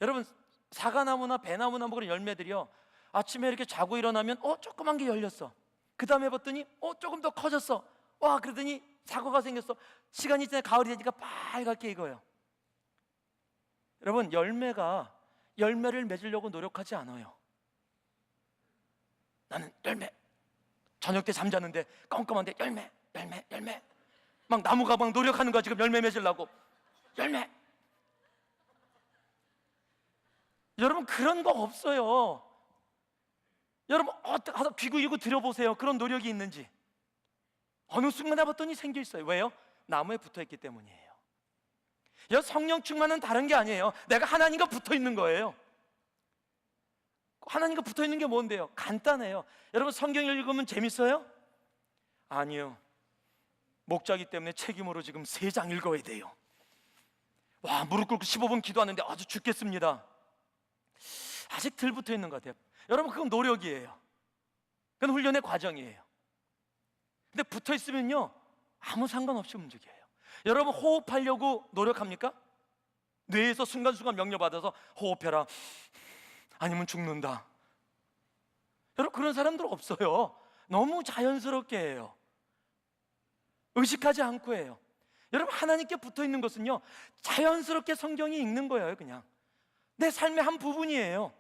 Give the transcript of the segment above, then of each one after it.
여러분, 사과나무나 배나무나 뭐 그런 열매들이요, 아침에 이렇게 자고 일어나면 조그만 게 열렸어. 그 다음에 봤더니 조금 더 커졌어. 와, 그러더니 사과가 생겼어. 시간이 지나 가을이 되니까 빨갛게 익어요. 여러분, 열매를 맺으려고 노력하지 않아요. 나는 열매, 저녁 때 잠자는데 껌껌한데 열매 막 나무가 막 노력하는 거야. 지금 열매 맺으려고. 열매. 여러분, 그런 거 없어요. 여러분, 가서 귀구이고 들여보세요. 그런 노력이 있는지. 어느 순간에 봤더니 생겨 있어요. 왜요? 나무에 붙어 있기 때문이에요. 성령 충만은 다른 게 아니에요. 내가 하나님과 붙어 있는 거예요. 하나님과 붙어 있는 게 뭔데요? 간단해요. 여러분, 성경을 읽으면 재밌어요? 아니요. 목자기 때문에 책임으로 지금 3장 읽어야 돼요. 와, 무릎 꿇고 15분 기도하는데 아주 죽겠습니다. 아직 덜 붙어 있는 것 같아요. 여러분, 그건 노력이에요. 그건 훈련의 과정이에요. 근데 붙어 있으면요, 아무 상관없이 움직여요. 여러분, 호흡하려고 노력합니까? 뇌에서 순간순간 명령받아서 호흡해라, 아니면 죽는다. 여러분, 그런 사람들 없어요. 너무 자연스럽게 해요. 의식하지 않고 해요. 여러분, 하나님께 붙어 있는 것은요, 자연스럽게 성경이 읽는 거예요. 그냥 내 삶의 한 부분이에요.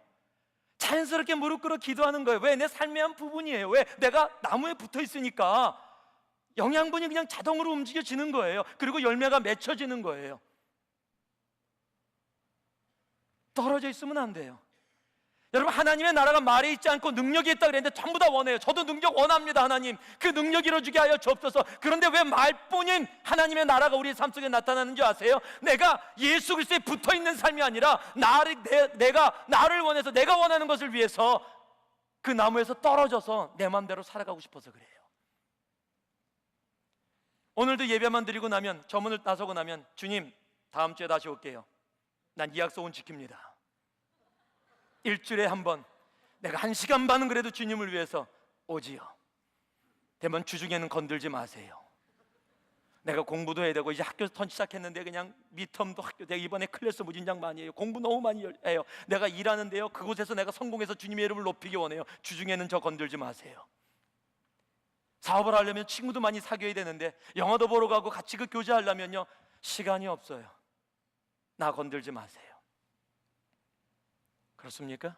자연스럽게 무릎 꿇어 기도하는 거예요. 왜? 내 삶의 한 부분이에요. 왜? 내가 나무에 붙어 있으니까 영양분이 그냥 자동으로 움직여지는 거예요. 그리고 열매가 맺혀지는 거예요. 떨어져 있으면 안 돼요. 여러분, 하나님의 나라가 말에 있지 않고 능력이 있다 그랬는데 전부 다 원해요. 저도 능력 원합니다. 하나님, 그 능력 이루어지게 하여 주옵소서. 그런데 왜 말뿐인 하나님의 나라가 우리의 삶 속에 나타나는 줄 아세요? 내가 예수 그리스도에 붙어있는 삶이 아니라 내가 나를 원해서, 내가 원하는 것을 위해서 그 나무에서 떨어져서 내 마음대로 살아가고 싶어서 그래요. 오늘도 예배만 드리고 나면, 저문을 나서고 나면, 주님, 다음 주에 다시 올게요. 난 이 약속은 지킵니다. 일주일에 한 번, 내가 1시간 반은 그래도 주님을 위해서 오지요. 되면 주중에는 건들지 마세요. 내가 공부도 해야 되고, 이제 학교 턴 시작했는데 그냥 미텀도 학교, 내가 이번에 클래스 무진장 많이 해요. 공부 너무 많이 해요. 내가 일하는데요, 그곳에서 내가 성공해서 주님의 이름을 높이기 원해요. 주중에는 저 건들지 마세요. 사업을 하려면 친구도 많이 사귀어야 되는데, 영화도 보러 가고 같이 그 교제하려면요, 시간이 없어요. 나 건들지 마세요. 그렇습니까?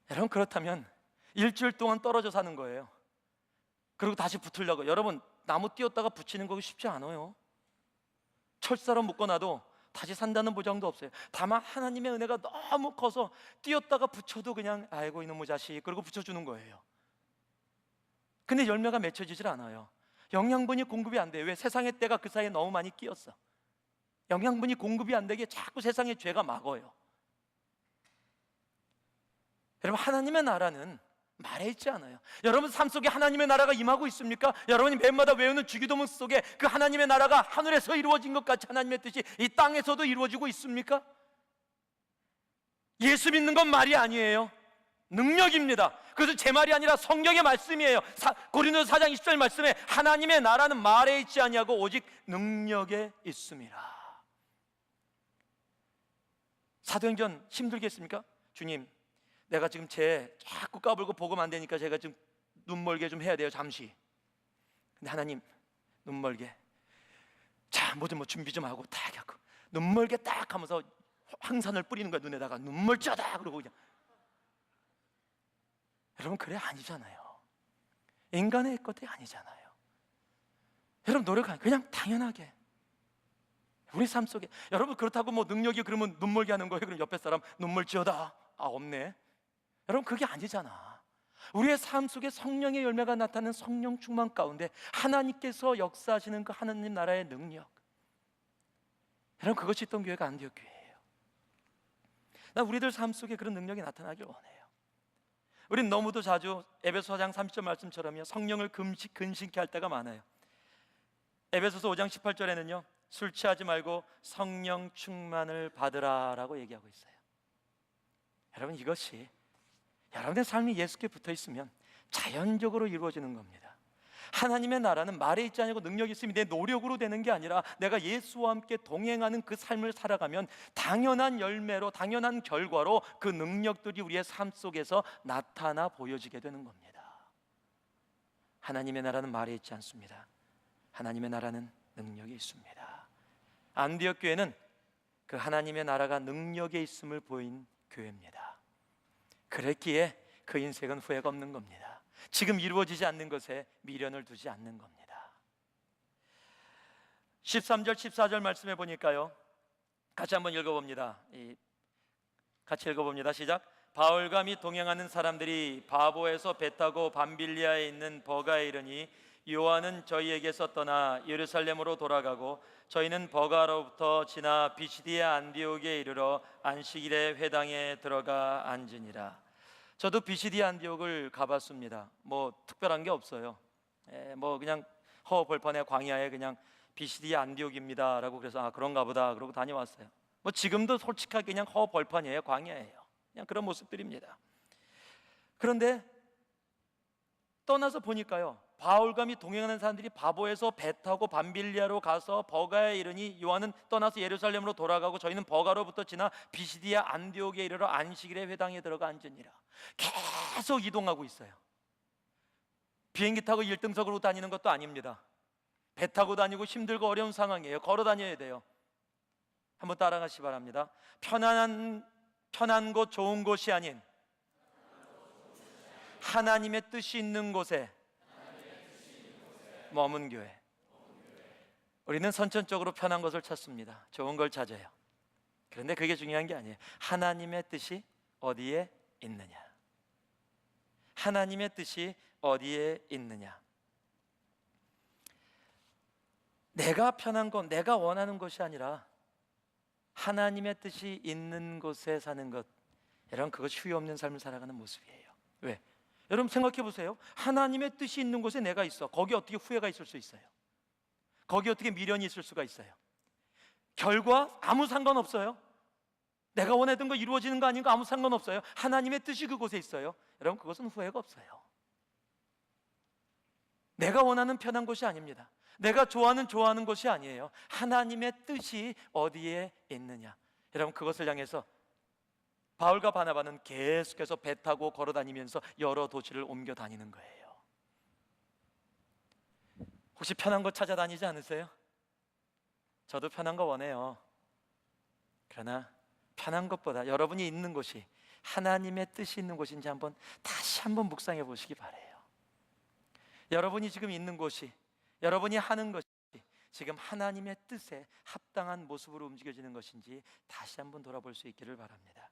여러분, 그렇다면 일주일 동안 떨어져 사는 거예요. 그리고 다시 붙으려고. 여러분, 나무 띄었다가 붙이는 거 쉽지 않아요. 철사로 묶어놔도 다시 산다는 보장도 없어요. 다만 하나님의 은혜가 너무 커서 띄었다가 붙여도 그냥 아이고 이놈의 자식, 그리고 붙여주는 거예요. 근데 열매가 맺혀지질 않아요. 영양분이 공급이 안 돼요. 왜? 세상의 때가 그 사이에 너무 많이 끼었어. 영양분이 공급이 안 되게 자꾸 세상의 죄가 막어요. 여러분, 하나님의 나라는 말에 있지 않아요. 여러분 삶 속에 하나님의 나라가 임하고 있습니까? 여러분이 매일마다 외우는 주기도문 속에 그 하나님의 나라가 하늘에서 이루어진 것 같이 하나님의 뜻이 이 땅에서도 이루어지고 있습니까? 예수 믿는 건 말이 아니에요. 능력입니다. 그것은 제 말이 아니라 성경의 말씀이에요. 고린도서 4장 20절 말씀에 하나님의 나라는 말에 있지 아니하고 오직 능력에 있습니다. 사도행전 힘들겠습니까? 주님, 내가 지금 자꾸 까불고 복음 안 되니까 제가 좀 눈멀게 좀 해야 돼요, 잠시. 근데 하나님, 눈멀게. 자, 뭐든 준비 좀 하고 딱 하고 눈멀게 딱 하면서 황산을 뿌리는 거야, 눈에다가. 눈멀쩌다 그러고 그냥. 여러분, 그래 아니잖아요. 인간의 것들이 아니잖아요. 여러분, 노력하는 그냥 당연하게 우리 삶 속에. 여러분, 그렇다고 뭐 능력이 그러면 눈멀게 하는 거예요? 그럼 옆에 사람 눈멀지어다. 아, 없네. 여러분, 그게 아니잖아. 우리의 삶 속에 성령의 열매가 나타나는 성령 충만 가운데 하나님께서 역사하시는 그 하나님 나라의 능력, 여러분, 그것이 있던 교회가 안디옥 교회예요. 난 우리들 삶 속에 그런 능력이 나타나길 원해요. 우린 너무도 자주 에베소 4장 30절 말씀처럼요, 성령을 근심케 할 때가 많아요. 에베소서 5장 18절에는요 술 취하지 말고 성령 충만을 받으라 라고 얘기하고 있어요. 여러분, 이것이 여러분의 삶이 예수께 붙어 있으면 자연적으로 이루어지는 겁니다. 하나님의 나라는 말에 있지 않고 능력이 있음이 내 노력으로 되는 게 아니라 내가 예수와 함께 동행하는 그 삶을 살아가면 당연한 열매로, 당연한 결과로 그 능력들이 우리의 삶 속에서 나타나 보여지게 되는 겁니다. 하나님의 나라는 말에 있지 않습니다. 하나님의 나라는 능력이 있습니다. 안디옥 교회는 그 하나님의 나라가 능력에 있음을 보인 교회입니다. 그랬기에 그 인생은 후회가 없는 겁니다. 지금 이루어지지 않는 것에 미련을 두지 않는 겁니다. 13절 14절 말씀해 보니까요, 같이 한번 읽어봅니다. 같이 읽어봅니다. 시작. 바울과 및 동행하는 사람들이 바보에서 배 타고 밤빌리아에 있는 버가에 이르니 요한은 저희에게서 떠나 예루살렘으로 돌아가고 저희는 버가로부터 지나 비시디아 안디옥에 이르러 안식일에 회당에 들어가 앉으니라. 저도 비시디아 안디옥을 가봤습니다. 뭐 특별한 게 없어요. 뭐 그냥 허벌판의 광야에 그냥 비시디아 안디옥입니다라고 그래서 그런가 보다 그러고 다녀왔어요. 뭐 지금도 솔직하게 그냥 허벌판이에요, 광야예요. 그냥 그런 모습들입니다. 그런데 떠나서 보니까요, 바울과 및 동행하는 사람들이 바보에서 배 타고 밤빌리아로 가서 버가에 이르니 요한은 떠나서 예루살렘으로 돌아가고 저희는 버가로부터 지나 비시디아 안디옥에 이르러 안식일에 회당에 들어가 앉으니라. 계속 이동하고 있어요. 비행기 타고 1등석으로 다니는 것도 아닙니다. 배 타고 다니고 힘들고 어려운 상황이에요. 걸어 다녀야 돼요. 한번 따라가시 바랍니다. 편한 곳, 좋은 곳이 아닌 하나님의 뜻이 있는 곳에 머문 교회. 우리는 선천적으로 편한 것을 찾습니다. 좋은 걸 찾아요. 그런데 그게 중요한 게 아니에요. 하나님의 뜻이 어디에 있느냐. 하나님의 뜻이 어디에 있느냐. 내가 편한 것, 내가 원하는 것이 아니라 하나님의 뜻이 있는 곳에 사는 것, 여러분 그것이 후회 없는 삶을 살아가는 모습이에요. 왜? 여러분 생각해 보세요. 하나님의 뜻이 있는 곳에 내가 있어. 거기 어떻게 후회가 있을 수 있어요? 거기 어떻게 미련이 있을 수가 있어요? 결과 아무 상관없어요. 내가 원하던 거 이루어지는 거 아닌 거 아무 상관없어요. 하나님의 뜻이 그곳에 있어요. 여러분 그것은 후회가 없어요. 내가 원하는 편한 곳이 아닙니다. 내가 좋아하는 곳이 아니에요. 하나님의 뜻이 어디에 있느냐. 여러분 그것을 향해서 바울과 바나바는 계속해서 배 타고 걸어 다니면서 여러 도시를 옮겨 다니는 거예요. 혹시 편한 곳 찾아다니지 않으세요? 저도 편한 거 원해요. 그러나 편한 것보다 여러분이 있는 곳이 하나님의 뜻이 있는 곳인지 다시 한번 묵상해 보시기 바라요. 여러분이 지금 있는 곳이, 여러분이 하는 것이 지금 하나님의 뜻에 합당한 모습으로 움직여지는 것인지 다시 한번 돌아볼 수 있기를 바랍니다.